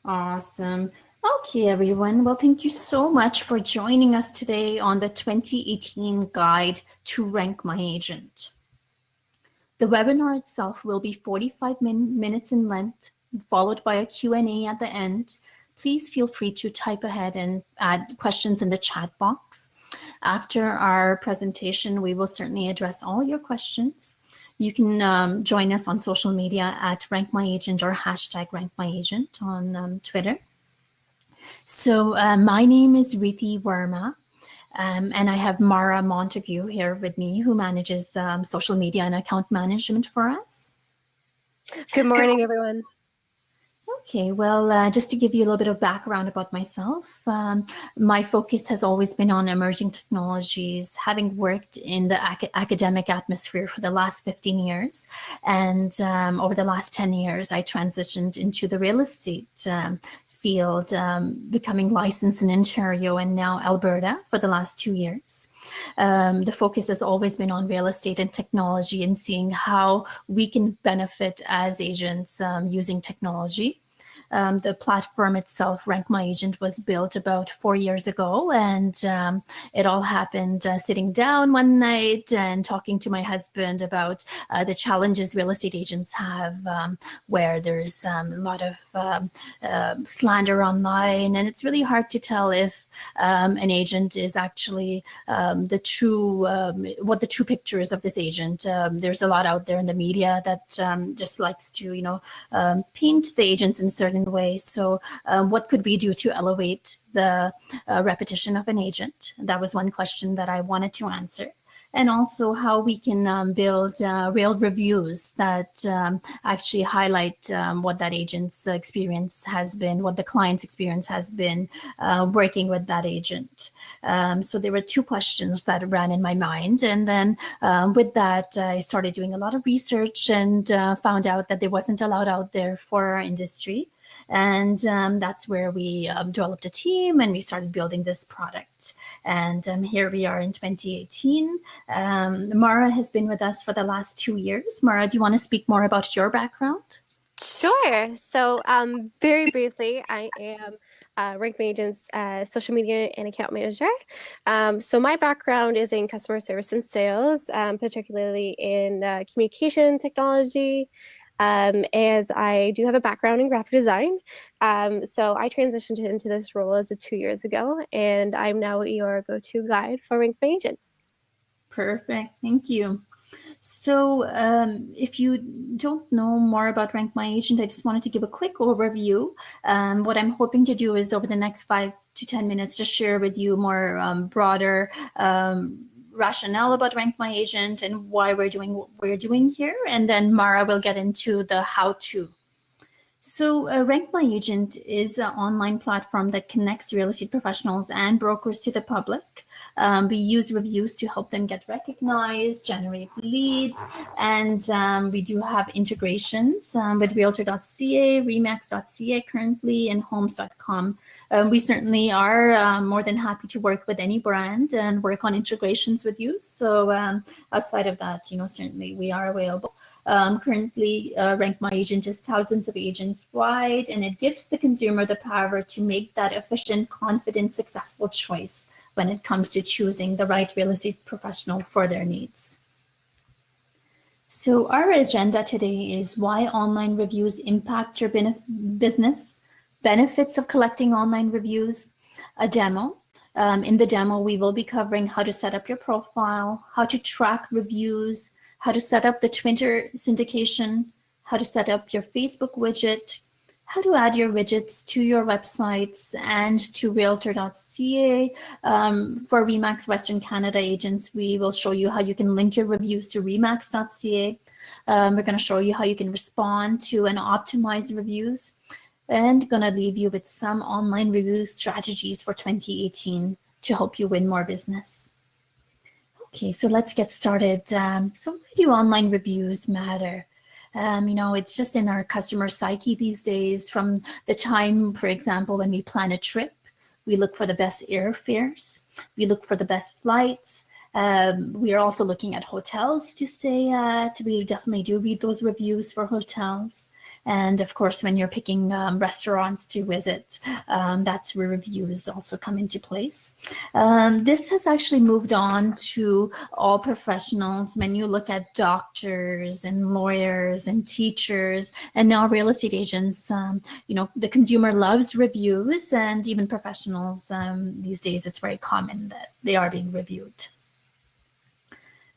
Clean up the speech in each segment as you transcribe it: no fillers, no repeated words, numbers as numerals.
Awesome. Okay, everyone. Well, thank you so much for joining us today on the 2018 guide to Rank My Agent. The webinar itself will be 45 minutes in length, followed by a Q&A at the end. Please feel free to type ahead and add questions in the chat box. After our presentation, we will certainly address all your questions. You can join us on social media at RankMyAgent or hashtag RankMyAgent on Twitter. So my name is Riti Verma, and I have Mara Montague here with me, who manages social media and account management for us. Good morning, everyone. Okay, well, just to give you a little bit of background about myself, my focus has always been on emerging technologies, having worked in the academic atmosphere for the last 15 years. And over the last 10 years, I transitioned into the real estate field, becoming licensed in Ontario and now Alberta for the last 2 years. The focus has always been on real estate and technology and seeing how we can benefit as agents using technology. The platform itself, Rank My Agent, was built about 4 years ago, and it all happened sitting down one night and talking to my husband about the challenges real estate agents have, where there's a lot of slander online, and it's really hard to tell if an agent is actually what the true picture is of this agent. There's a lot out there in the media that just likes to, paint the agents in certain way. So what could we do to elevate the repetition of an agent? That was one question that I wanted to answer. And also how we can build real reviews that actually highlight what that agent's experience has been, what the client's experience has been working with that agent. So there were two questions that ran in my mind. And then with that, I started doing a lot of research and found out that there wasn't a lot out there for our industry. And that's where we developed a team and we started building this product. And here we are in 2018. Mara has been with us for the last 2 years. Mara, do you want to speak more about your background? Sure. So very briefly, I am Rank My Agent's social media and account manager. So my background is in customer service and sales, particularly in communication technology, as I do have a background in graphic design. So I transitioned into this role as of 2 years ago, and I'm now your go-to guide for Rank My Agent. Perfect. Thank you. So if you don't know more about Rank My Agent, I just wanted to give a quick overview. What I'm hoping to do is over the next 5 to 10 minutes, just share with you more broader rationale about Rank My Agent and why we're doing what we're doing here. And then Mara will get into the how-to. So Rank My Agent is an online platform that connects real estate professionals and brokers to the public. We use reviews to help them get recognized, generate leads, and we do have integrations with REALTOR.ca, REMAX.ca currently, and Homes.com. We certainly are more than happy to work with any brand and work on integrations with you. So outside of that, certainly we are available. Currently, Rank My Agent is thousands of agents wide, and it gives the consumer the power to make that efficient, confident, successful choice when it comes to choosing the right real estate professional for their needs. So our agenda today is why online reviews impact your business, benefits of collecting online reviews, a demo. In the demo, we will be covering how to set up your profile, how to track reviews, how to set up the Twitter syndication, how to set up your Facebook widget, how to add your widgets to your websites and to Realtor.ca. For REMAX Western Canada agents, we will show you how you can link your reviews to REMAX.ca. We're going to show you how you can respond to and optimize reviews, and going to leave you with some online review strategies for 2018 to help you win more business. Okay, so let's get started. So why do online reviews matter? It's just in our customer psyche these days. From the time, for example, when we plan a trip, we look for the best airfares, we look for the best flights. We are also looking at hotels to stay at. We definitely do read those reviews for hotels. And of course, when you're picking restaurants to visit, that's where reviews also come into place. This has actually moved on to all professionals. When you look at doctors and lawyers and teachers and now real estate agents, the consumer loves reviews, and even professionals these days, it's very common that they are being reviewed.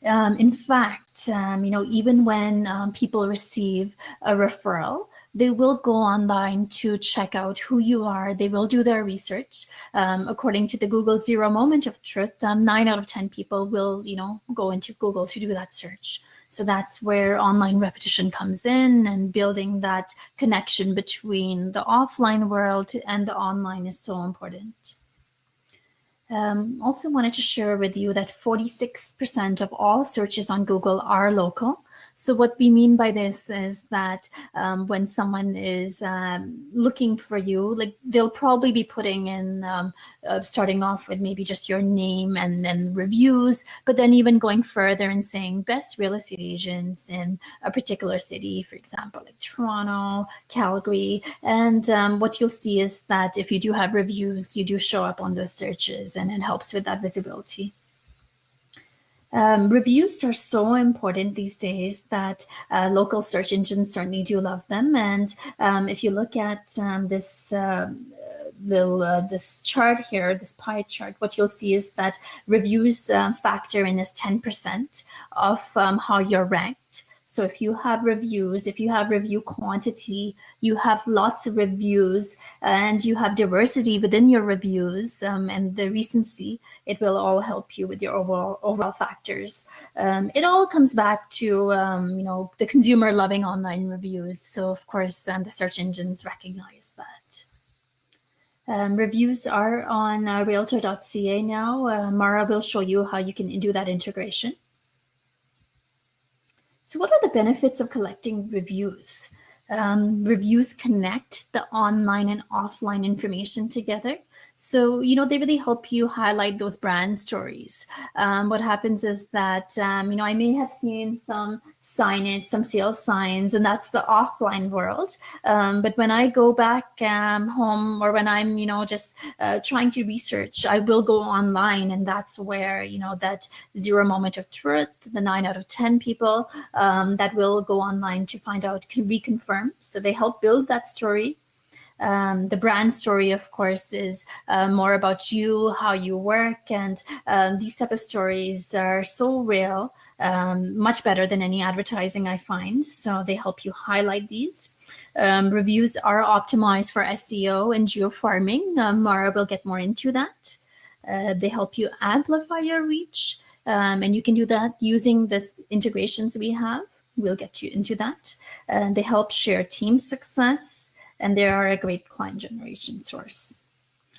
In fact, even when people receive a referral, they will go online to check out who you are. They will do their research. According to the Google Zero Moment of Truth, 9 out of 10 people will, go into Google to do that search. So that's where online repetition comes in, and building that connection between the offline world and the online is so important. Also wanted to share with you that 46% of all searches on Google are local. So what we mean by this is that when someone is looking for you, like they'll probably be putting in, starting off with maybe just your name and then reviews, but then even going further and saying best real estate agents in a particular city, for example, like Toronto, Calgary. And what you'll see is that if you do have reviews, you do show up on those searches, and it helps with that visibility. Reviews are so important these days that local search engines certainly do love them. And if you look at this this chart here, this pie chart, what you'll see is that reviews factor in as 10% of how you're ranked. So if you have reviews, if you have review quantity, you have lots of reviews, and you have diversity within your reviews and the recency, it will all help you with your overall factors. It all comes back to the consumer loving online reviews. So of course, the search engines recognize that. Reviews are on REALTOR.ca now. Mara will show you how you can do that integration. So what are the benefits of collecting reviews? Reviews connect the online and offline information together. So, they really help you highlight those brand stories. What happens is that, I may have seen some signage, some sales signs, and that's the offline world. But when I go back home, or when I'm, just trying to research, I will go online, and that's where, that Zero Moment of Truth, the 9 out of 10 people that will go online to find out, can reconfirm. So they help build that story. The brand story, of course, is more about you, how you work, and these type of stories are so real, much better than any advertising, I find. So they help you highlight these. Reviews are optimized for SEO and geofarming. Mara will get more into that. They help you amplify your reach, and you can do that using this integrations we have. We'll get you into that. They help share team success, and they are a great client generation source.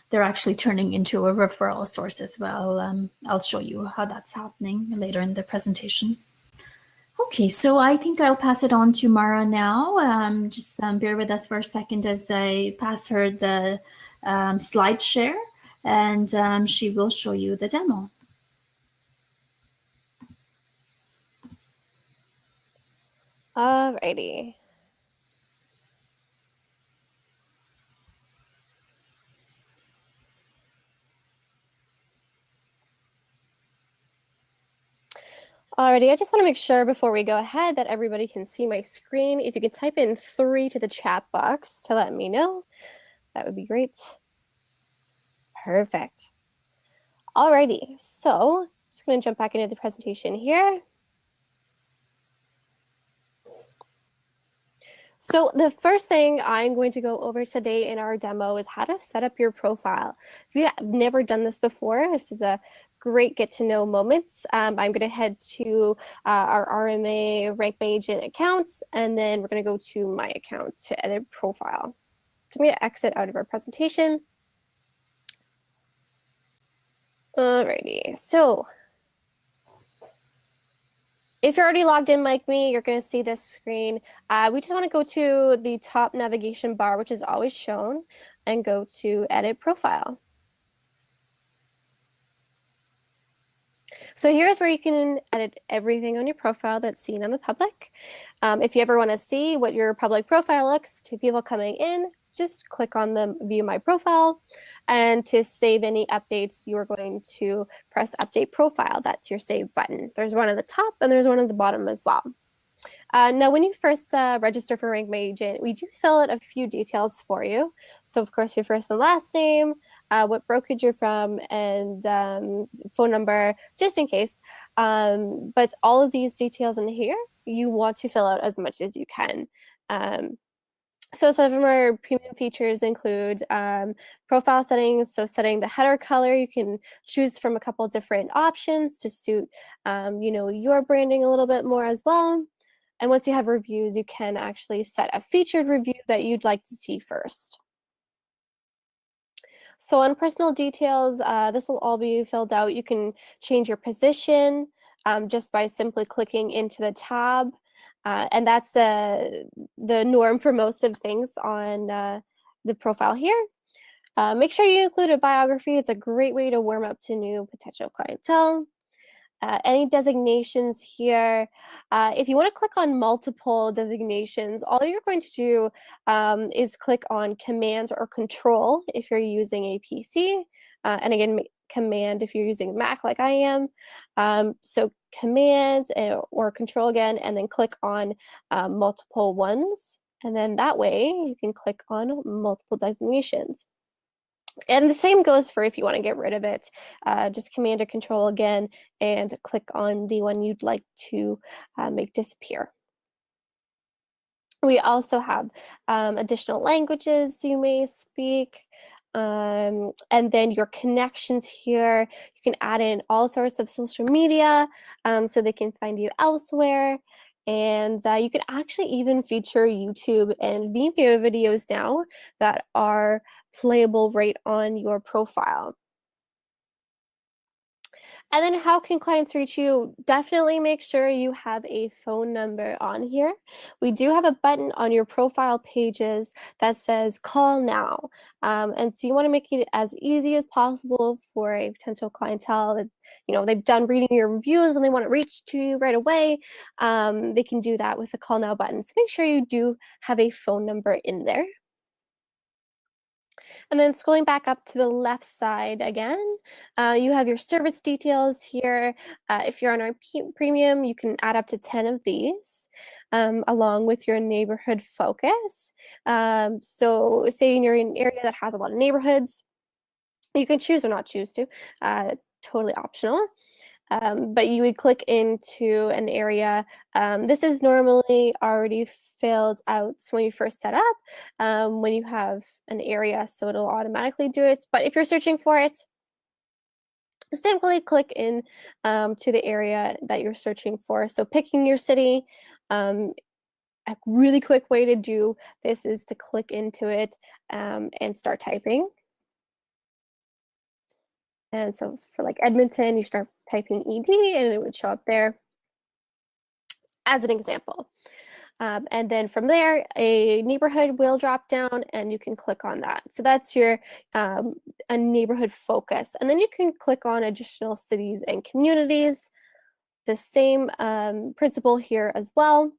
They're actually turning into a referral source as well. I'll show you how that's happening later in the presentation. Okay, so I think I'll pass it on to Mara now. Just bear with us for a second as I pass her the slide share, and she will show you the demo. Alrighty. Alrighty, I just want to make sure before we go ahead that everybody can see my screen. If you could type in 3 to the chat box to let me know, that would be great. Perfect. Alrighty, so I'm just going to jump back into the presentation here. So the first thing I'm going to go over today in our demo is how to set up your profile. If you have never done this before, this is a great get to know moments. I'm going to head to our RMA RankMyAgent accounts, and then we're going to go to my account to edit profile. So I'm going to exit out of our presentation. Alrighty, so if you're already logged in like me, you're going to see this screen. We just want to go to the top navigation bar, which is always shown, and go to Edit Profile. So here's where you can edit everything on your profile that's seen on the public. If you ever want to see what your public profile looks to people coming in, just click on the View My Profile. And to save any updates, you are going to press Update Profile. That's your Save button. There's one at the top and there's one at the bottom as well. Now, when you first register for RankMyAgent, we do fill out a few details for you. So, of course, your first and last name, what brokerage you're from, and phone number, just in case. But all of these details in here, you want to fill out as much as you can. So some of our premium features include profile settings. So setting the header color, you can choose from a couple different options to suit, your branding a little bit more as well. And once you have reviews, you can actually set a featured review that you'd like to see first. So on personal details, this will all be filled out. You can change your position just by simply clicking into the tab. And that's the norm for most of things on the profile here. Make sure you include a biography. It's a great way to warm up to new potential clientele. Any designations here. If you want to click on multiple designations, all you're going to do is click on Command or Control if you're using a PC. And again, Command if you're using Mac like I am. So Command or Control again, and then click on multiple ones. And then that way you can click on multiple designations. And the same goes for if you want to get rid of it. Just Command or Control again and click on the one you'd like to make disappear. We also have additional languages you may speak. And then your connections here, you can add in all sorts of social media so they can find you elsewhere. And you can actually even feature YouTube and Vimeo videos now that are playable right on your profile. And then how can clients reach you? Definitely make sure you have a phone number on here. We do have a button on your profile pages that says call now. And so you want to make it as easy as possible for a potential clientele that, they've done reading your reviews and they want to reach to you right away. They can do that with the call now button. So make sure you do have a phone number in there. And then scrolling back up to the left side again, you have your service details here. If you're on our premium, you can add up to 10 of these along with your neighborhood focus. So say you're in an area that has a lot of neighborhoods, you can choose or not choose to, totally optional. But you would click into an area. This is normally already filled out when you first set up, when you have an area, so it'll automatically do it. But if you're searching for it, simply click in to the area that you're searching for. So picking your city, a really quick way to do this is to click into it and start typing. And so for like Edmonton, you start typing ED and it would show up there as an example. And then from there, a neighborhood will drop down and you can click on that. So that's your a neighborhood focus. And then you can click on additional cities and communities. The same principle here as well.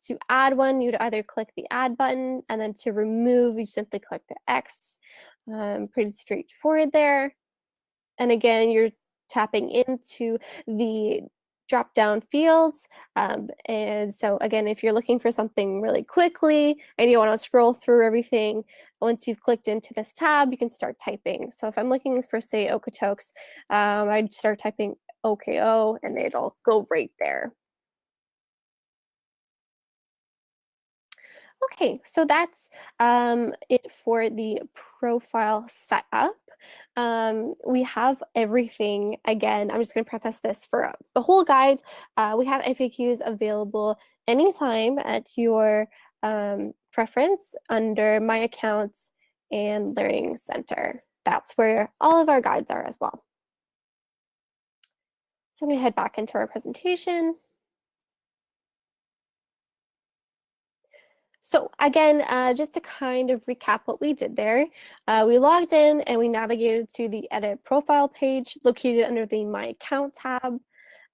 To add one, you'd either click the add button, and then to remove, you simply click the X. Pretty straightforward there. And again, you're tapping into the drop-down fields. And so again, if you're looking for something really quickly and you want to scroll through everything, once you've clicked into this tab, you can start typing. So if I'm looking for, say, Okotoks, I'd start typing OKO and it'll go right there. Okay, so that's it for the profile setup. We have everything. Again, I'm just going to preface this for the whole guide. We have FAQs available anytime at your preference under My Accounts and Learning Center. That's where all of our guides are as well. So I'm going to head back into our presentation. So again, just to kind of recap what we did there, we logged in and we navigated to the Edit Profile page located under the My Account tab.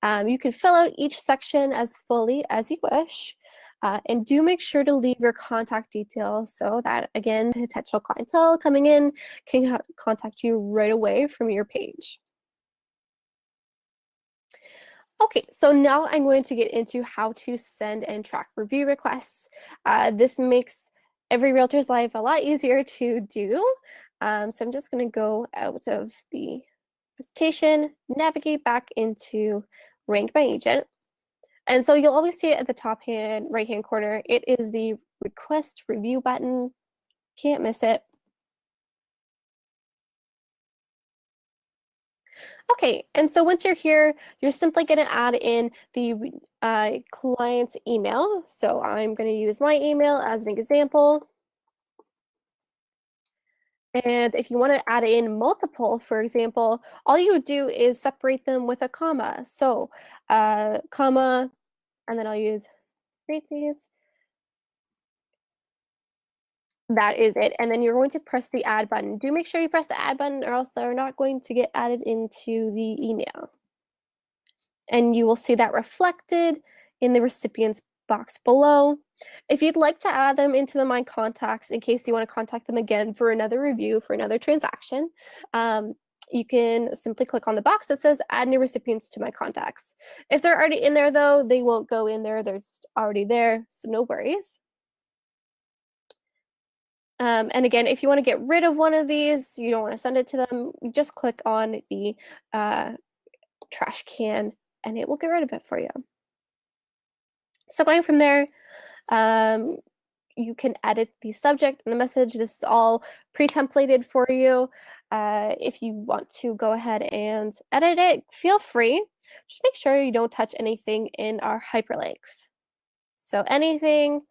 You can fill out each section as fully as you wish. And do make sure to leave your contact details so that, again, potential clientele coming in can contact you right away from your page. Okay, so now I'm going to get into how to send and track review requests. This makes every realtor's life a lot easier to do. So I'm just going to go out of the presentation, navigate back into RankMyAgent. And so you'll always see it at the top right-hand corner. It is the request review button. Can't miss it. Okay, and so once you're here, you're simply going to add in the client's email. So I'm going to use my email as an example. And if you want to add in multiple, for example, all you would do is separate them with a comma. So comma, and then I'll use parentheses. That is it. And then you're going to press the add button. Do make sure you press the add button or else they're not going to get added into the email. And you will see that reflected in the recipient's box below. If you'd like to add them into the My Contacts in case you want to contact them again for another review, for another transaction, you can simply click on the box that says add new recipients to My Contacts. If they're already in there though, they won't go in there. They're just already there, so no worries. And again, if you want to get rid of one of these, you don't want to send it to them, you just click on the trash can and it will get rid of it for you. So going from there, you can edit the subject and the message. This is all pre-templated for you. If you want to go ahead and edit it, feel free. Just make sure you don't touch anything in our hyperlinks. So anything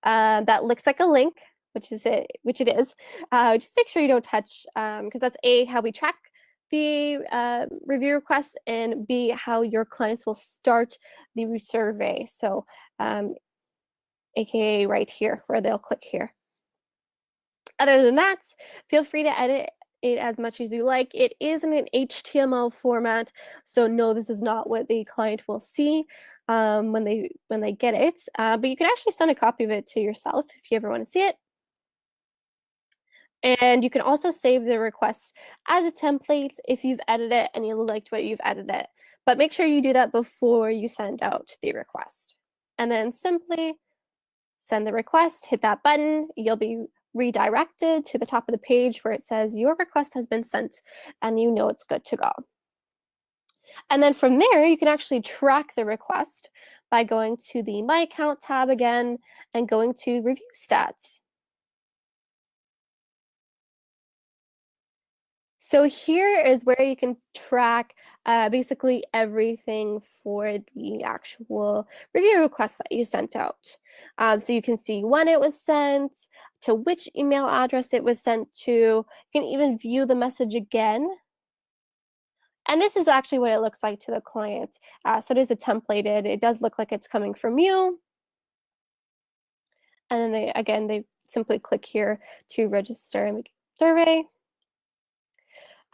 that looks like a link, which it is, just make sure you don't touch, because that's A, how we track the review requests, and B, how your clients will start the survey. So AKA right here, where they'll click here. Other than that, feel free to edit it as much as you like. It is in an HTML format, so no, this is not what the client will see when they get it. But you can actually send a copy of it to yourself if you ever want to see it. And you can also save the request as a template if you've edited it and you liked what you've edited. But make sure you do that before you send out the request. And then simply send the request, hit that button, you'll be redirected to the top of the page where it says your request has been sent and you know it's good to go. And then from there, you can actually track the request by going to the My Account tab again and going to Review Stats. So here is where you can track basically everything for the actual review request that you sent out. So you can see when it was sent, to which email address it was sent to. You can even view the message again. And this is actually what it looks like to the client. So it is a templated. It does look like it's coming from you. And then they simply click here to register and make a survey.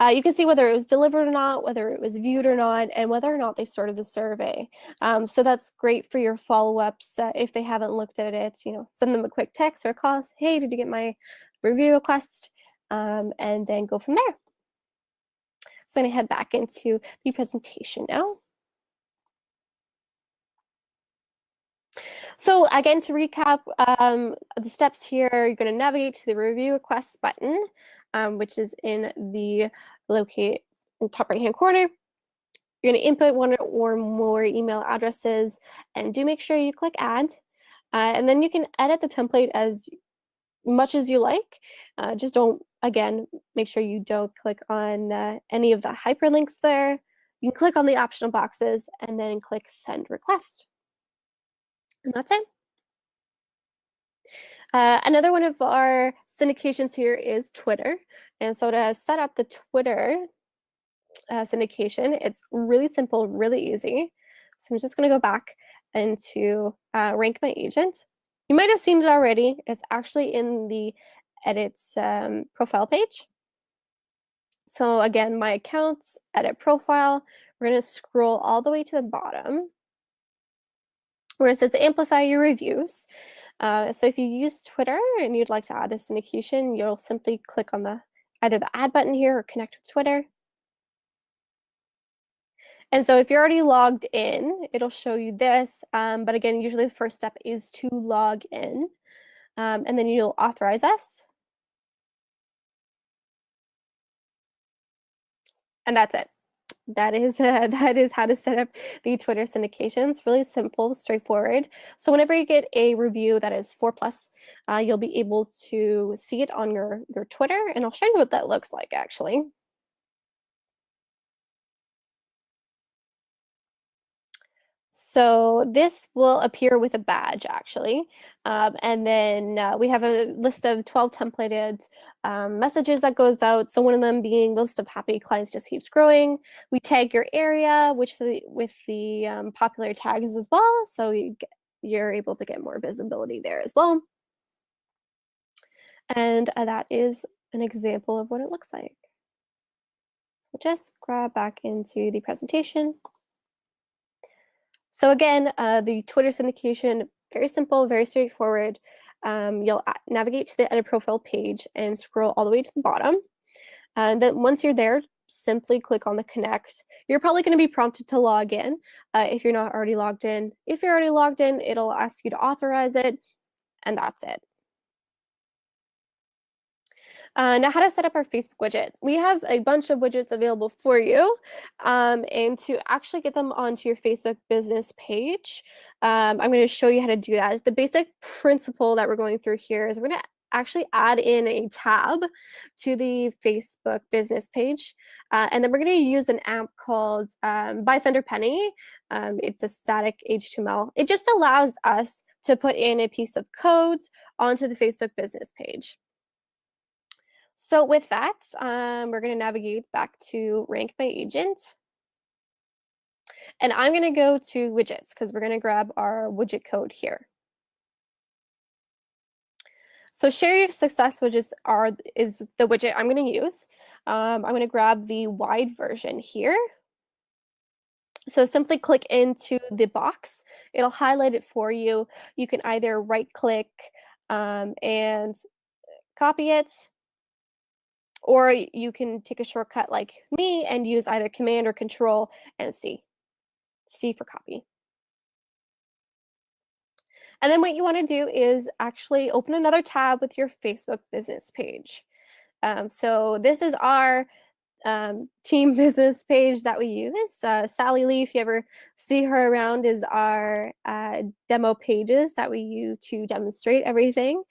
You can see whether it was delivered or not, whether it was viewed or not, and whether or not they started the survey. So that's great for your follow-ups. If they haven't looked at it, send them a quick text or a call. Say, hey, did you get my review request? And then go from there. So I'm going to head back into the presentation now. So again, to recap the steps here, you're going to navigate to the review requests button, which is in the top right-hand corner. You're going to input one or more email addresses, and do make sure you click add. And then you can edit the template as much as you like. Just don't, again, make sure you don't click on any of the hyperlinks there. You can click on the optional boxes and then click send request. And that's it. Another one of our syndications here is Twitter. And so to set up the Twitter syndication, it's really simple, really easy. So I'm just going to go back into RankMyAgent. You might have seen it already. It's actually in the edits profile page. So again, my accounts, edit profile, we're going to scroll all the way to the bottom where it says amplify your reviews. So if you use Twitter and you'd like to add this syndication, you'll simply click on either the add button here or connect with Twitter. And so if you're already logged in, it'll show you this. But again, usually the first step is to log in. And then you'll authorize us. And that's it. That is how to set up the Twitter syndication. It's really simple, straightforward. So whenever you get a review that is 4+, you'll be able to see it on your Twitter, and I'll show you what that looks like actually. So this will appear with a badge actually. And then we have a list of 12 templated messages that goes out. So one of them being list of happy clients just keeps growing. We tag your area, with the popular tags as well. So you're able to get more visibility there as well. And that is an example of what it looks like. So just grab back into the presentation. So again, the Twitter syndication, very simple, very straightforward. You'll navigate to the edit profile page and scroll all the way to the bottom. And then once you're there, simply click on the connect. You're probably going to be prompted to log in if you're not already logged in. If you're already logged in, it'll ask you to authorize it, and that's it. Now, how to set up our Facebook widget. We have a bunch of widgets available for you, and to actually get them onto your Facebook business page, I'm going to show you how to do that. The basic principle that we're going through here is we're going to actually add in a tab to the Facebook business page, and then we're going to use an amp called by Thunder Penny. It's a static HTML. It just allows us to put in a piece of code onto the Facebook business page. So with that, we're going to navigate back to RankMyAgent. And I'm going to go to widgets because we're going to grab our widget code here. So share your success widgets is the widget I'm going to use. I'm going to grab the wide version here. So simply click into the box. It'll highlight it for you. You can either right click and copy it, or you can take a shortcut like me and use either Command or Control and C. C for copy. And then what you want to do is actually open another tab with your Facebook business page. So this is our team business page that we use. Sally Lee, if you ever see her around, is our demo pages that we use to demonstrate everything.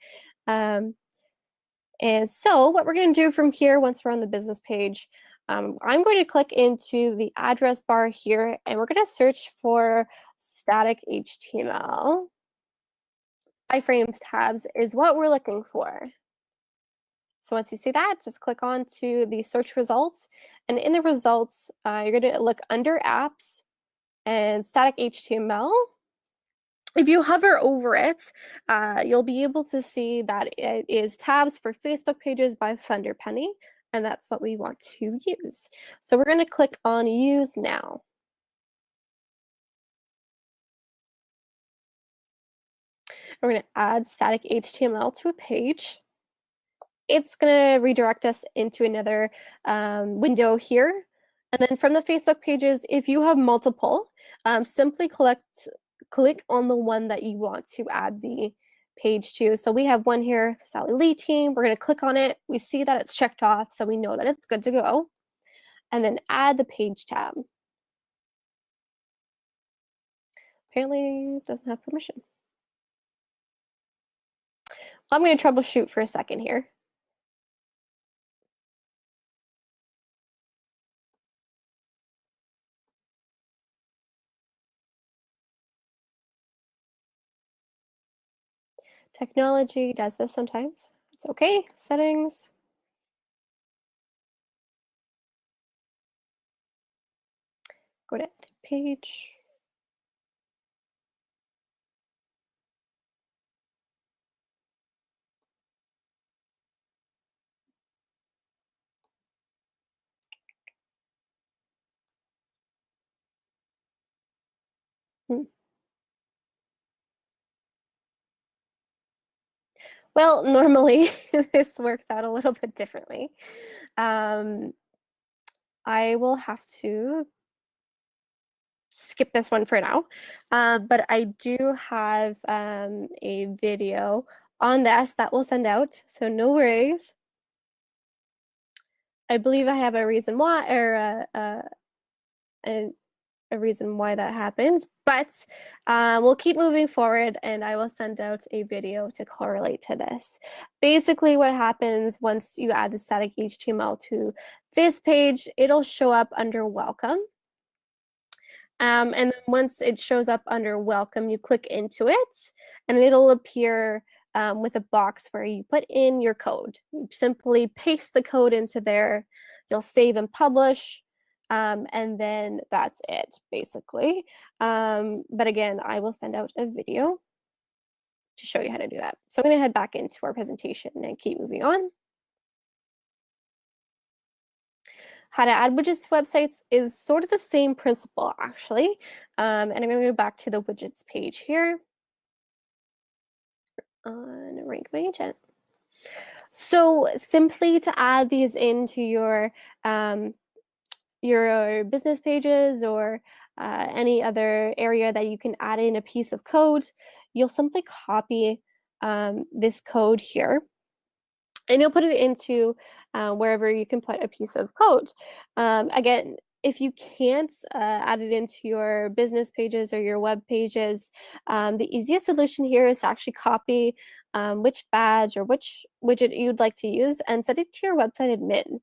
And so what we're going to do from here, once we're on the business page, I'm going to click into the address bar here, and we're going to search for static HTML. Iframes tabs is what we're looking for. So once you see that, just click on to the search results. And in the results, you're going to look under apps and static HTML. If you hover over it, you'll be able to see that it is tabs for Facebook pages by Thunder Penny, and that's what we want to use. So we're going to click on Use Now. We're going to add static HTML to a page. It's going to redirect us into another window here. And then from the Facebook pages, if you have multiple, simply click on the one that you want to add the page to. So we have one here, the Sally Lee team. We're going to click on it. We see that it's checked off, so we know that it's good to go. And then add the page tab. Apparently it doesn't have permission. I'm going to troubleshoot for a second here. Technology does this sometimes. It's okay. Settings. Go to edit page. Well, normally this works out a little bit differently. I will have to skip this one for now, but I do have a video on this that we'll send out, so no worries. I believe I have a reason why, or a reason why that happens, but we'll keep moving forward and I will send out a video to correlate to this. Basically what happens once you add the static HTML to this page, it'll show up under welcome. And then once it shows up under welcome, you click into it and it'll appear with a box where you put in your code. You simply paste the code into there, you'll save and publish, and then that's it, basically. But again, I will send out a video to show you how to do that. So I'm going to head back into our presentation and keep moving on. How to add widgets to websites is sort of the same principle, actually. And I'm going to go back to the widgets page here on RankMyAgent. So simply to add these into your business pages or any other area that you can add in a piece of code, you'll simply copy this code here and you'll put it into wherever you can put a piece of code. Again, if you can't add it into your business pages or your web pages, the easiest solution here is to actually copy which badge or which widget you'd like to use and send it to your website admin.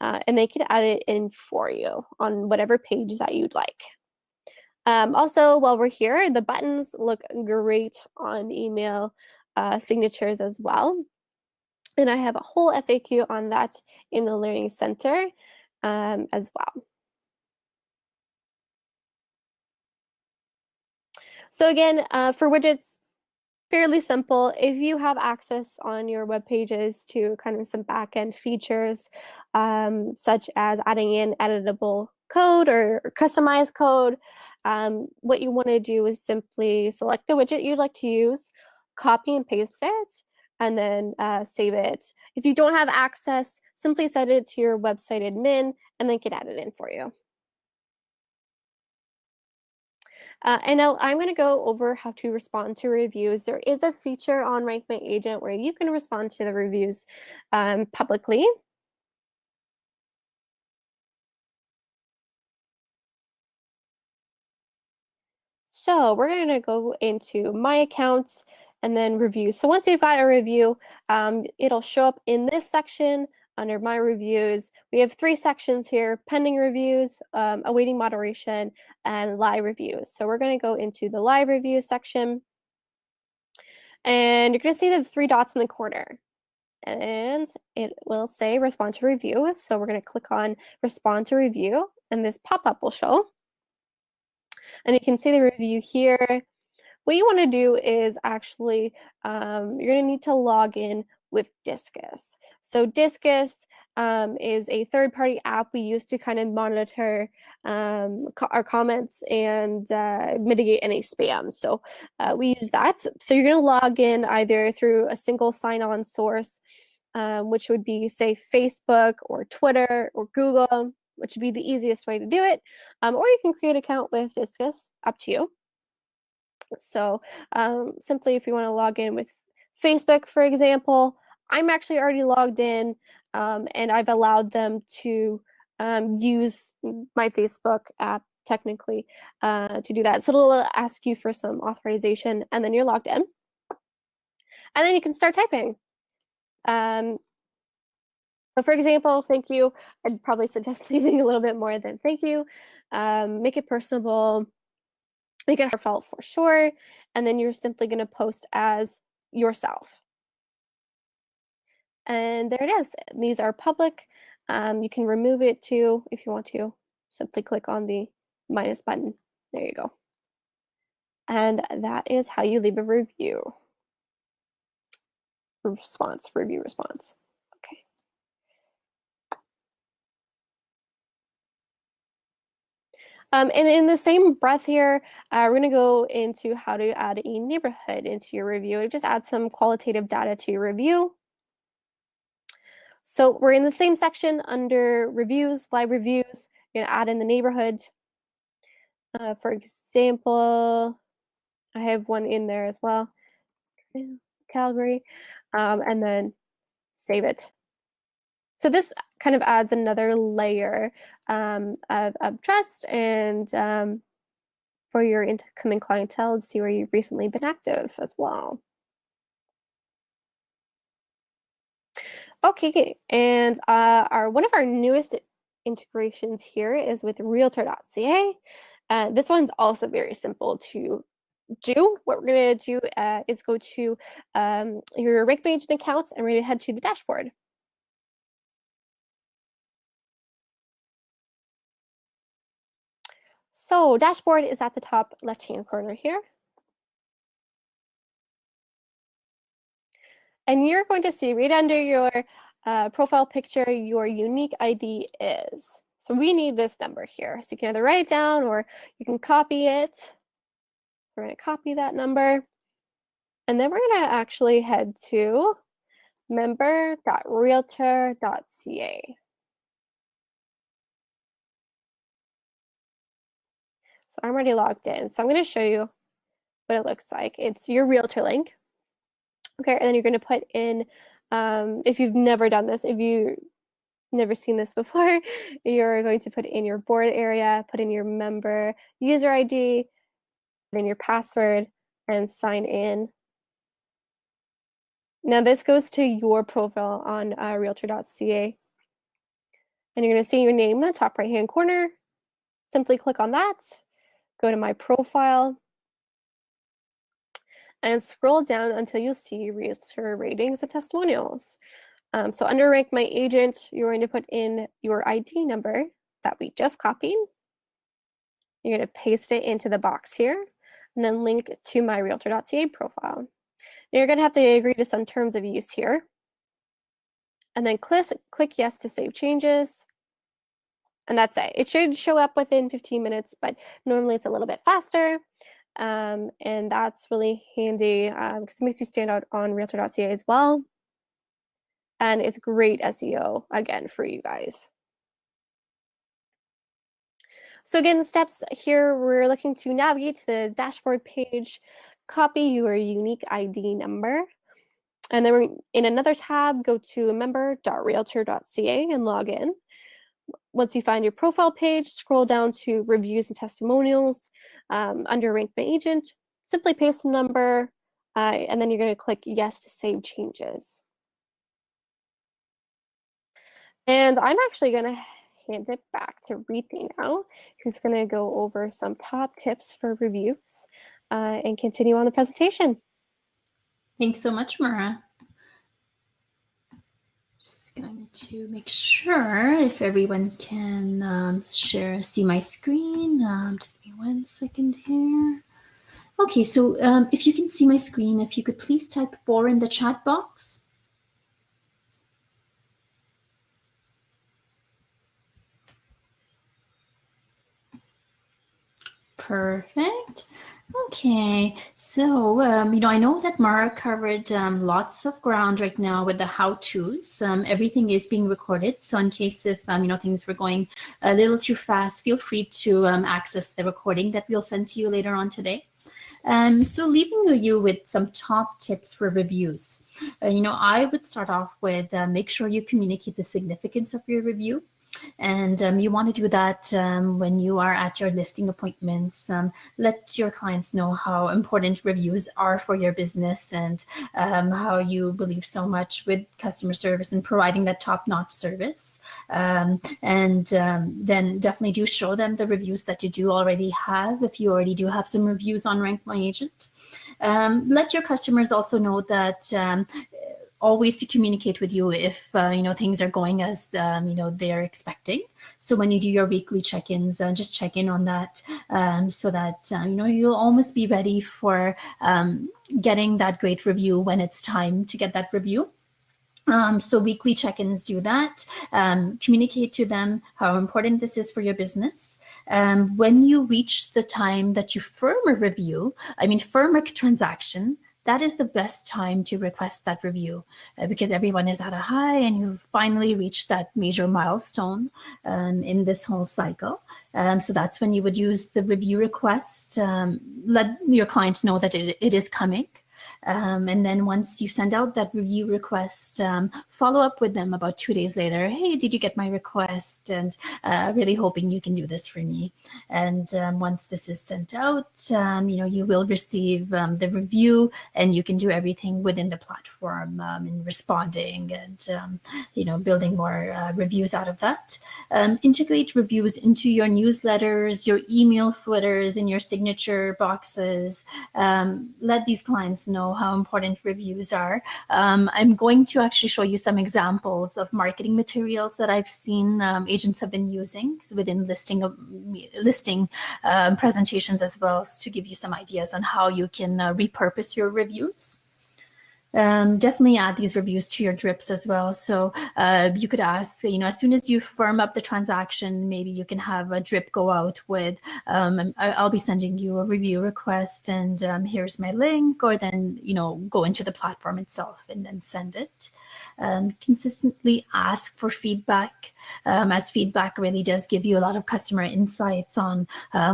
And they can add it in for you on whatever page that you'd like. Also, while we're here, the buttons look great on email signatures as well. And I have a whole FAQ on that in the Learning Center as well. So again, for widgets, fairly simple. If you have access on your web pages to kind of some backend features, such as adding in editable code or customized code, what you want to do is simply select the widget you'd like to use, copy and paste it, and then save it. If you don't have access, simply send it to your website admin, and they can add it in for you. And now I'm going to go over how to respond to reviews. There is a feature on RankMyAgent where you can respond to the reviews publicly. So we're going to go into My Accounts and then Reviews. So once you've got a review, it'll show up in this section under My Reviews. We have 3 sections here: pending reviews, awaiting moderation, and live reviews. So we're going to go into the live review section. And you're going to see the 3 dots in the corner. And it will say respond to review. So we're going to click on respond to review, and this pop-up will show. And you can see the review here. What you want to do is actually, you're going to need to log in with Disqus. So Disqus is a third-party app we use to kind of monitor our comments and mitigate any spam. So we use that. So you're going to log in either through a single sign-on source, which would be, say, Facebook or Twitter or Google, which would be the easiest way to do it. Or you can create an account with Disqus, up to you. So simply, if you want to log in with Facebook, for example, I'm actually already logged in, and I've allowed them to use my Facebook app technically to do that. So it'll ask you for some authorization, and then you're logged in. And then you can start typing. So for example, thank you. I'd probably suggest leaving a little bit more than thank you. Make it personable. Make it heartfelt for sure, and then you're simply going to post as yourself. And there it is. These are public. You can remove it too if you want to. Simply click on the minus button. There you go. And that is how you leave a review. Review response. And in the same breath here, we're going to go into how to add a neighborhood into your review. Just add some qualitative data to your review. So we're in the same section under reviews, live reviews. You're going to add in the neighborhood. For example, I have one in there as well, Calgary, and then save it. So this kind of adds another layer of trust and for your incoming clientele to see where you've recently been active as well. Okay, and one of our newest integrations here is with REALTOR.ca. This one's also very simple to do. What we're going to do is go to your RankMyAgent account, and we're going to head to the dashboard. So dashboard is at the top left-hand corner here. And you're going to see right under your profile picture, your unique ID is. So we need this number here. So you can either write it down or you can copy it. So we're going to copy that number. And then we're going to actually head to member.realtor.ca. So I'm already logged in. So I'm going to show you what it looks like. It's your Realtor link. Okay, and then you're going to put in, if you've never done this, if you've never seen this before, you're going to put in your board area, put in your member user ID, put in your password, and sign in. Now this goes to your profile on Realtor.ca. And you're going to see your name in the top right-hand corner. Simply click on that, go to my profile, and scroll down until you see Realtor ratings and testimonials. So under RankMyAgent, you're going to put in your ID number that we just copied. You're going to paste it into the box here, and then link to my Realtor.ca profile. You're going to have to agree to some terms of use here, and then click yes to save changes. And that's it. It should show up within 15 minutes, but normally it's a little bit faster. And that's really handy because it makes you stand out on Realtor.ca as well. And it's great SEO, again, for you guys. So again, the steps here, we're looking to navigate to the dashboard page, copy your unique ID number, and then we're in another tab, go to member.realtor.ca and log in. Once you find your profile page, scroll down to reviews and testimonials. Under RankMyAgent, simply paste the number, and then you're going to click yes to save changes. And I'm actually going to hand it back to Reethi now, who's going to go over some top tips for reviews and continue on the presentation. Thanks so much, Mara. Just going to make sure if everyone can see my screen. Just give me 1 second here. Okay, so if you can see my screen, if you could please type 4 in the chat box. Perfect. Okay, so I know that Mara covered lots of ground right now with the how-tos. Everything is being recorded, so in case if things were going a little too fast, feel free to access the recording that we'll send to you later on today. So leaving you with some top tips for reviews. I would start off with make sure you communicate the significance of your review. And you want to do that when you are at your listing appointments. Let your clients know how important reviews are for your business and how you believe so much with customer service and providing that top-notch service. Then definitely do show them the reviews that you do already have, if you already do have some reviews on RankMyAgent. Let your customers also know that always to communicate with you if things are going as they're expecting. So when you do your weekly check-ins, just check in on that so that you'll almost be ready for getting that great review when it's time to get that review. So weekly check-ins do that. Communicate to them how important this is for your business. When you reach the time that you firm a review, firm a transaction, that is the best time to request that review because everyone is at a high and you've finally reached that major milestone in this whole cycle. So that's when you would use the review request, let your client know that it is coming. And then once you send out that review request, follow up with them about 2 days later. Hey, did you get my request? And really hoping you can do this for me. And once this is sent out, you will receive the review, and you can do everything within the platform in responding and building more reviews out of that. Integrate reviews into your newsletters, your email footers, and your signature boxes. Let these clients know how important reviews are. I'm going to actually show you some examples of marketing materials that I've seen agents have been using within listing presentations as well, to give you some ideas on how you can repurpose your reviews. Definitely add these reviews to your drips as well. So you could ask, as soon as you firm up the transaction, maybe you can have a drip go out with, I'll be sending you a review request, and here's my link, or then, go into the platform itself and then send it. Consistently ask for feedback, as feedback really does give you a lot of customer insights on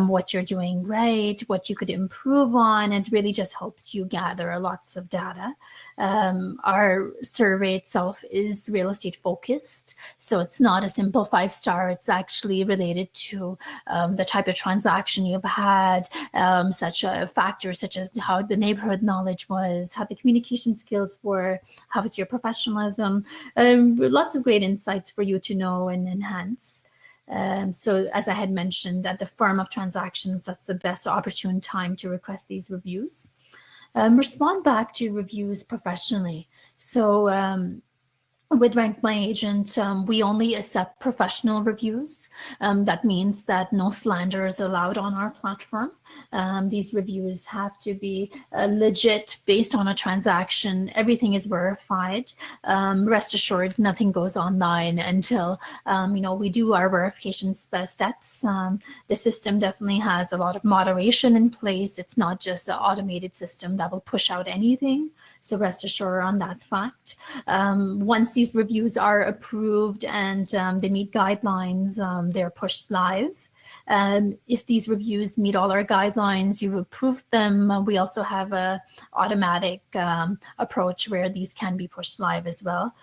what you're doing right, what you could improve on, and really just helps you gather lots of data. Our survey itself is real estate focused, so it's not a simple 5-star. It's actually related to the type of transaction you've had, such factors such as how the neighborhood knowledge was, how the communication skills were, how was your professionalism. Lots of great insights for you to know and enhance. So as I had mentioned, at the firm of transactions, that's the best opportune time to request these reviews. Respond back to reviews professionally. So with RankMyAgent, we only accept professional reviews. That means that no slander is allowed on our platform. These reviews have to be legit, based on a transaction. Everything is verified. Rest assured, nothing goes online until we do our verification steps. The system definitely has a lot of moderation in place. It's not just an automated system that will push out anything. So rest assured on that fact. Once these reviews are approved and they meet guidelines, they're pushed live. If these reviews meet all our guidelines, you've approved them, we also have a automatic approach where these can be pushed live as well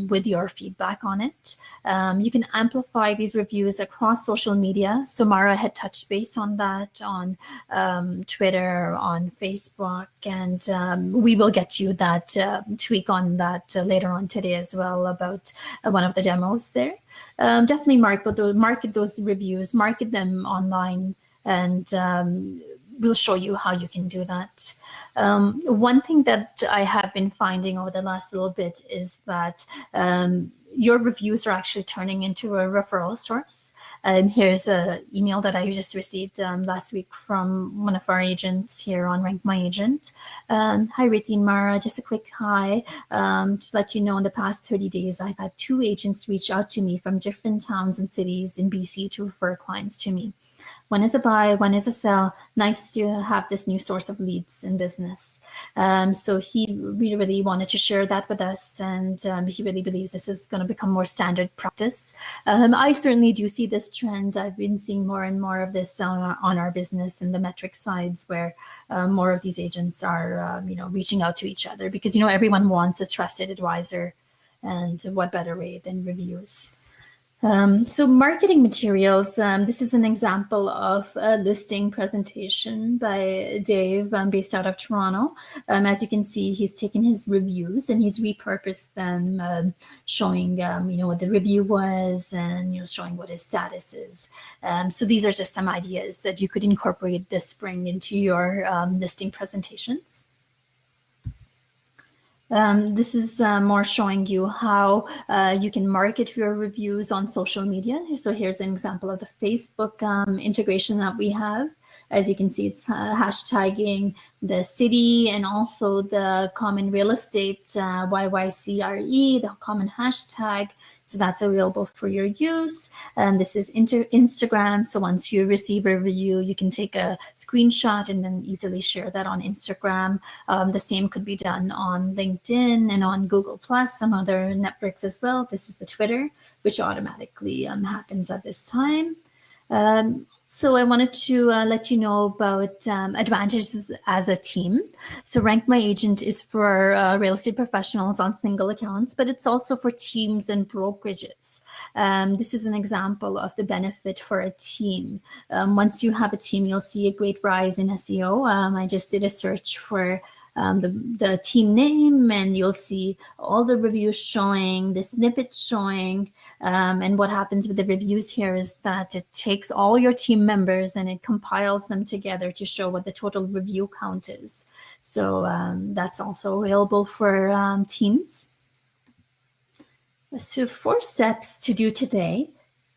with your feedback on it. You can amplify these reviews across social media. So Mara had touched base on that on Twitter, on Facebook, and we will get you that tweak on that later on today as well about one of the demos there. Definitely market those reviews, market them online, and we'll show you how you can do that. One thing that I have been finding over the last little bit is that your reviews are actually turning into a referral source. Here's an email that I just received last week from one of our agents here on RankMyAgent. Hi, Rithi and Mara, just a quick hi. To let you know, in the past 30 days, I've had 2 agents reach out to me from different towns and cities in BC to refer clients to me. One is a buy, one is a sell. Nice to have this new source of leads in business. So he really wanted to share that with us, and he really believes this is going to become more standard practice. I certainly do see this trend. I've been seeing more and more of this on our business and the metric sides, where more of these agents are reaching out to each other, because everyone wants a trusted advisor, and what better way than reviews. So marketing materials, this is an example of a listing presentation by Dave, based out of Toronto. As you can see, he's taken his reviews and he's repurposed them, showing what the review was, and showing what his status is. So these are just some ideas that you could incorporate this spring into your listing presentations. This is more showing you how you can market your reviews on social media. So here's an example of the Facebook integration that we have. As you can see, it's hashtagging the city and also the common real estate, YYCRE, the common hashtag. So that's available for your use. And this is Instagram. So once you receive a review, you can take a screenshot and then easily share that on Instagram. The same could be done on LinkedIn and on Google Plus, some other networks as well. This is the Twitter, which automatically happens at this time. So I wanted to let you know about advantages as a team. So RankMyAgent is for real estate professionals on single accounts, but it's also for teams and brokerages. This is an example of the benefit for a team. Once you have a team, you'll see a great rise in SEO. I just did a search for the team name, and you'll see all the reviews showing, the snippets showing. And what happens with the reviews here is that it takes all your team members and it compiles them together to show what the total review count is. So that's also available for teams. So 4 steps to do today.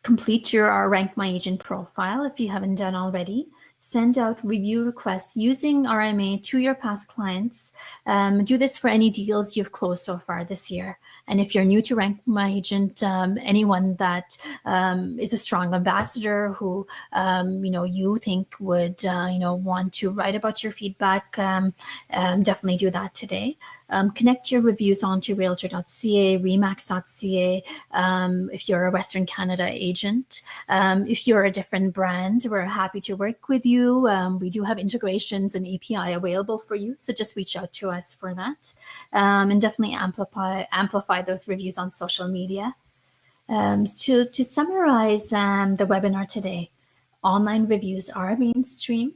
Complete your RankMyAgent profile if you haven't done already. Send out review requests using RMA to your past clients. Do this for any deals you've closed so far this year. And if you're new to RankMyAgent, anyone that is a strong ambassador who you think would want to write about your feedback, definitely do that today. Connect your reviews onto REALTOR.ca, Remax.ca, if you're a Western Canada agent. If you're a different brand, we're happy to work with you. We do have integrations and API available for you, so just reach out to us for that. And definitely amplify those reviews on social media. To summarize the webinar today, online reviews are mainstream.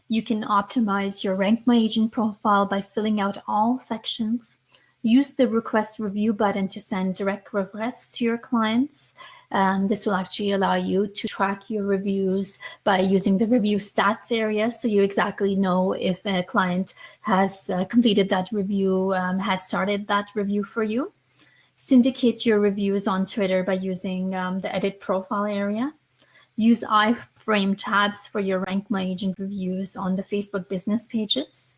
You can optimize your RankMyAgent profile by filling out all sections. Use the request review button to send direct requests to your clients. This will actually allow you to track your reviews by using the review stats area, so you exactly know if a client has completed that review, has started that review for you. Syndicate your reviews on Twitter by using the edit profile area. Use iframe tabs for your RankMyAgent reviews on the Facebook business pages.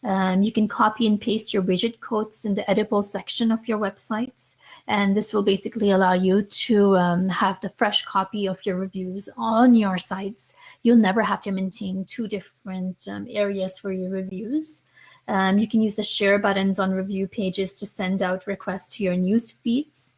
You can copy and paste your widget codes in the editable section of your websites. And this will basically allow you to have the fresh copy of your reviews on your sites. You'll never have to maintain 2 different areas for your reviews. You can use the share buttons on review pages to send out requests to your news feeds.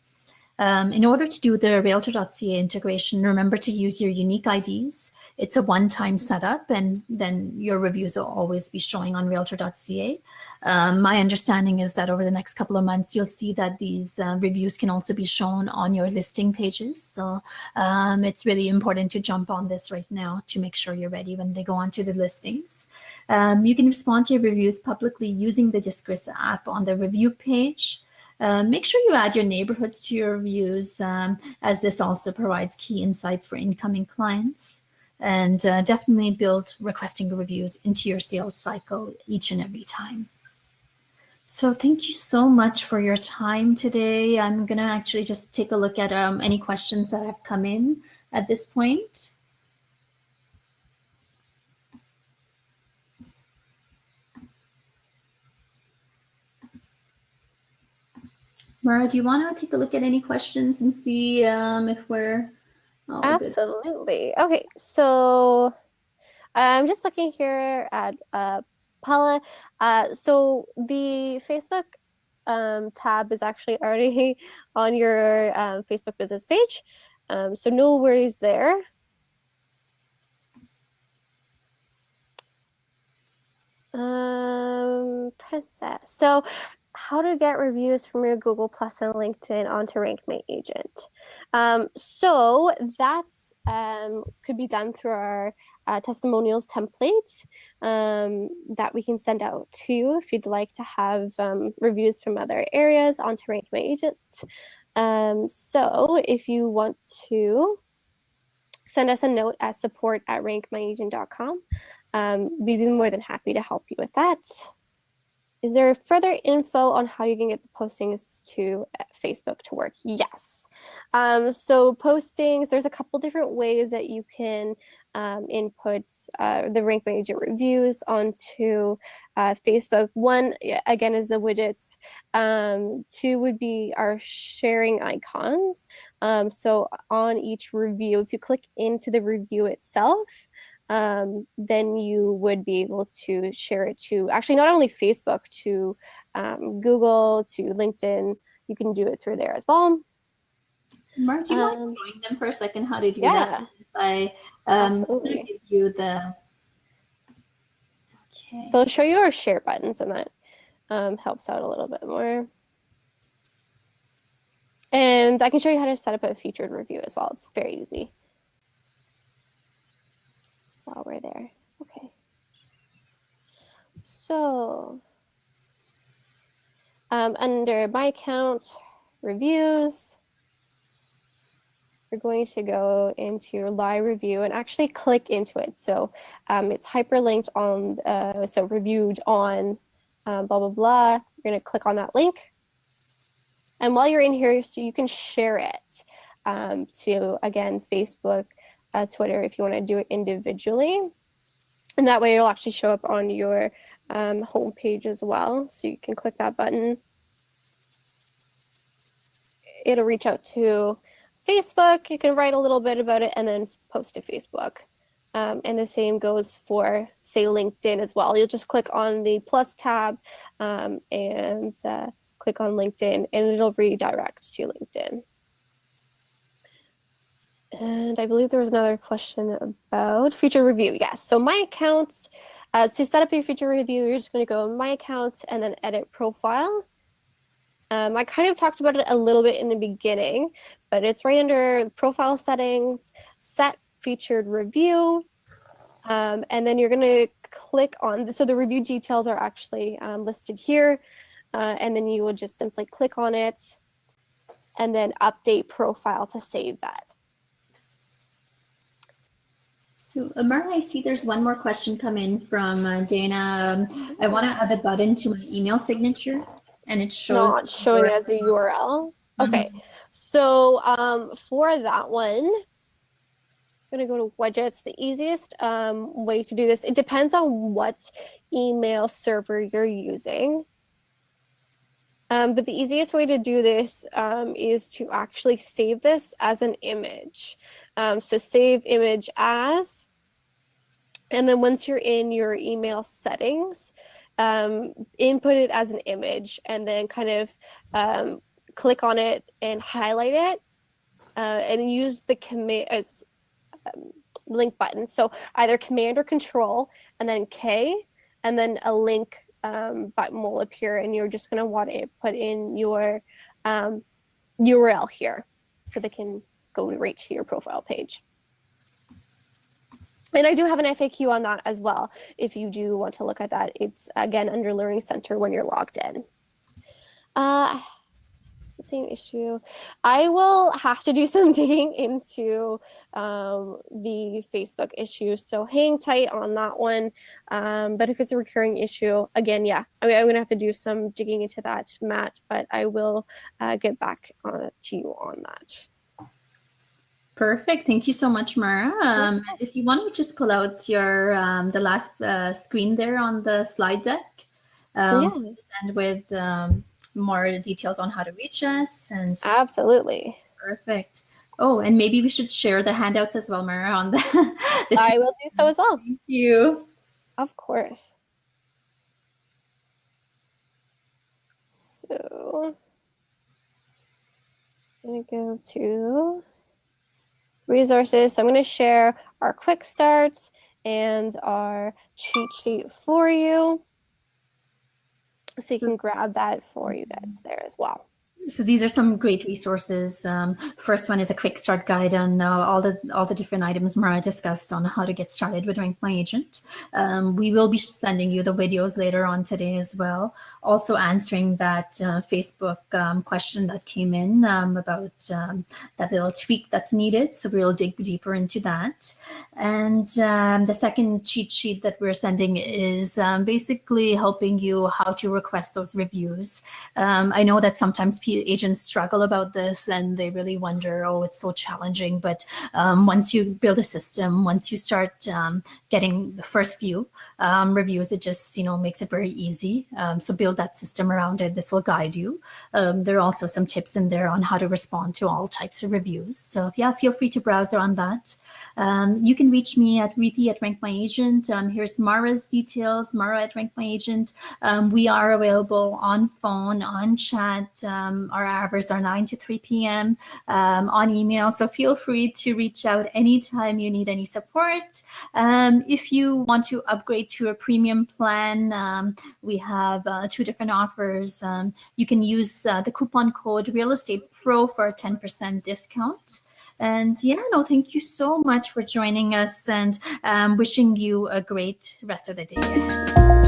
In order to do the REALTOR.ca integration, remember to use your unique IDs. It's a one-time setup, and then your reviews will always be showing on REALTOR.ca. My understanding is that over the next couple of months, you'll see that these reviews can also be shown on your listing pages. So it's really important to jump on this right now to make sure you're ready when they go onto the listings. You can respond to your reviews publicly using the Discourse app on the review page. Make sure you add your neighborhoods to your reviews, as this also provides key insights for incoming clients. And definitely build requesting reviews into your sales cycle each and every time. So thank you so much for your time today. I'm going to actually just take a look at any questions that have come in at this point. Mara, do you want to take a look at any questions and see if we're Absolutely. Okay, so I'm just looking here at Paula. So the Facebook tab is actually already on your Facebook business page. So no worries there. Princess. So how to get reviews from your Google Plus and LinkedIn onto RankMyAgent. So that's could be done through our testimonials templates that we can send out to you if you'd like to have reviews from other areas onto RankMyAgent. So if you want to send us a note at support@rankmyagent.com. We'd be more than happy to help you with that. Is there further info on how you can get the postings to Facebook to work? Yes. So postings, there's a couple different ways that you can input the RankMyAgent reviews onto Facebook. One, again, is the widgets. Two would be our sharing icons. So on each review, if you click into the review itself, then you would be able to share it to actually not only Facebook, to Google, to LinkedIn. You can do it through there as well. Mark, do you mind showing them for a second how to do that? Yeah, Absolutely. Give you the. Okay. So I'll show you our share buttons, and that helps out a little bit more. And I can show you how to set up a featured review as well. It's very easy. While we're there. Okay. So under my account, reviews, you're going to go into your live review and actually click into it. So it's hyperlinked on, so reviewed on blah, blah, blah. You're going to click on that link. And while you're in here, so you can share it to, again, Facebook, Twitter, if you want to do it individually. And that way it'll actually show up on your homepage as well. So you can click that button. It'll reach out to Facebook. You can write a little bit about it and then post to Facebook. And the same goes for, say, LinkedIn as well. You'll just click on the plus tab and click on LinkedIn, and it'll redirect to LinkedIn. And I believe there was another question about feature review. Yes, so my accounts, to set up your feature review, you're just going to go my account and then edit profile. I kind of talked about it a little bit in the beginning, but it's right under profile settings, set featured review, and then you're going to click on, so the review details are actually listed here, and then you will just simply click on it and then update profile to save that. So, Amar, I see there's one more question come in from Dana. I want to add a button to my email signature, and it shows. Not showing as a URL. Okay, so for that one, I'm going to go to widgets. The easiest way to do this, it depends on what email server you're using. But the easiest way to do this is to actually save this as an image. So save image as, and then once you're in your email settings, input it as an image, and then kind of click on it and highlight it, and use the command as link button. So either command or control, and then K, and then a link button will appear, and you're just going to want to put in your URL here so they can go right to your profile page. And I do have an FAQ on that as well. If you do want to look at that, it's again under Learning Center when you're logged in. Same issue. I will have to do some digging into the Facebook issue, so hang tight on that one. But if it's a recurring issue, again, yeah, I'm going to have to do some digging into that, Matt, but I will get back to you on that. Perfect. Thank you so much, Mara. If you want to just pull out your the last screen there on the slide deck, just end with more details on how to reach us. And absolutely. Perfect. Oh, and maybe we should share the handouts as well, Mara, on the I will do so as well. Thank you. Of course. So I'm going to go to resources. So I'm going to share our quick start and our cheat sheet for you, so you can grab that for you guys there as well. So these are some great resources. First one is a quick start guide on all the different items Mara discussed on how to get started with RankMyAgent. We will be sending you the videos later on today as well. Also answering that Facebook question that came in about that little tweak that's needed. So we'll dig deeper into that. And the second cheat sheet that we're sending is basically helping you how to request those reviews. I know that sometimes agents struggle about this and they really wonder, oh, it's so challenging. But once you build a system, once you start getting the first few reviews, it just makes it very easy. So build that system around it. This will guide you. There are also some tips in there on how to respond to all types of reviews. So yeah, feel free to browse on that. You can reach me at Reethi@RankMyAgent. Here's Mara's details, Mara@RankMyAgent. We are available on phone, on chat. Our hours are 9 to 3 p.m. On email. So feel free to reach out anytime you need any support. If you want to upgrade to a premium plan, we have 2 different offers. You can use the coupon code Real Estate Pro for a 10% discount. And yeah, no, thank you so much for joining us, and wishing you a great rest of the day ahead.